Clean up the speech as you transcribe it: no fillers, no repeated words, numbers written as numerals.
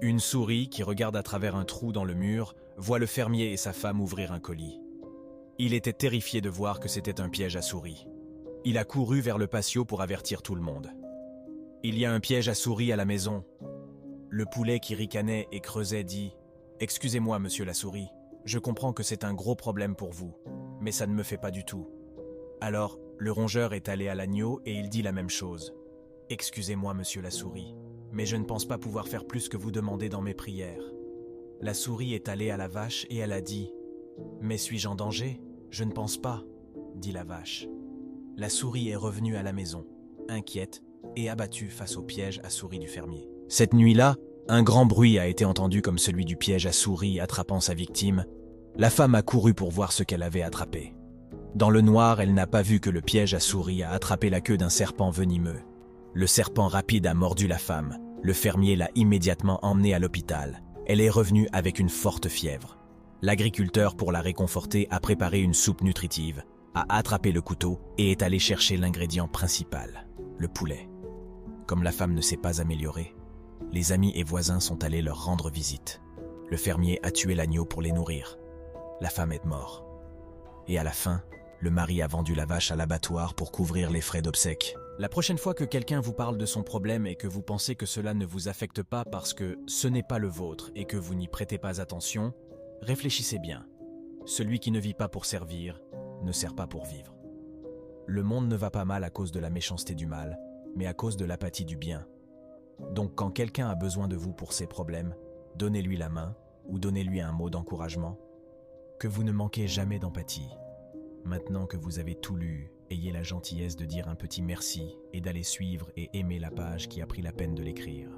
Une souris qui regarde à travers un trou dans le mur voit le fermier et sa femme ouvrir un colis. Il était terrifié de voir que c'était un piège à souris. Il a couru vers le patio pour avertir tout le monde. « Il y a un piège à souris à la maison. » Le poulet qui ricanait et creusait dit « Excusez-moi, monsieur la souris, je comprends que c'est un gros problème pour vous, mais ça ne me fait pas du tout. » Alors, le rongeur est allé à l'agneau et il dit la même chose. « Excusez-moi, monsieur la souris, mais je ne pense pas pouvoir faire plus que vous demandez dans mes prières. » La souris est allée à la vache et elle a dit « Mais suis-je en danger ? Je ne pense pas, » dit la vache. La souris est revenue à la maison, inquiète et abattue face au piège à souris du fermier. Cette nuit-là, un grand bruit a été entendu comme celui du piège à souris attrapant sa victime. La femme a couru pour voir ce qu'elle avait attrapé. Dans le noir, elle n'a pas vu que le piège à souris a attrapé la queue d'un serpent venimeux. Le serpent rapide a mordu la femme. Le fermier l'a immédiatement emmenée à l'hôpital. Elle est revenue avec une forte fièvre. L'agriculteur, pour la réconforter, a préparé une soupe nutritive, a attrapé le couteau et est allé chercher l'ingrédient principal, le poulet. Comme la femme ne s'est pas améliorée, les amis et voisins sont allés leur rendre visite. Le fermier a tué l'agneau pour les nourrir. La femme est morte. Et à la fin, le mari a vendu la vache à l'abattoir pour couvrir les frais d'obsèques. La prochaine fois que quelqu'un vous parle de son problème et que vous pensez que cela ne vous affecte pas parce que ce n'est pas le vôtre et que vous n'y prêtez pas attention, réfléchissez bien. Celui qui ne vit pas pour servir ne sert pas pour vivre. Le monde ne va pas mal à cause de la méchanceté du mal, mais à cause de l'apathie du bien. Donc quand quelqu'un a besoin de vous pour ses problèmes, donnez-lui la main ou donnez-lui un mot d'encouragement. Que vous ne manquez jamais d'empathie. Maintenant que vous avez tout lu, ayez la gentillesse de dire un petit merci et d'aller suivre et aimer la page qui a pris la peine de l'écrire.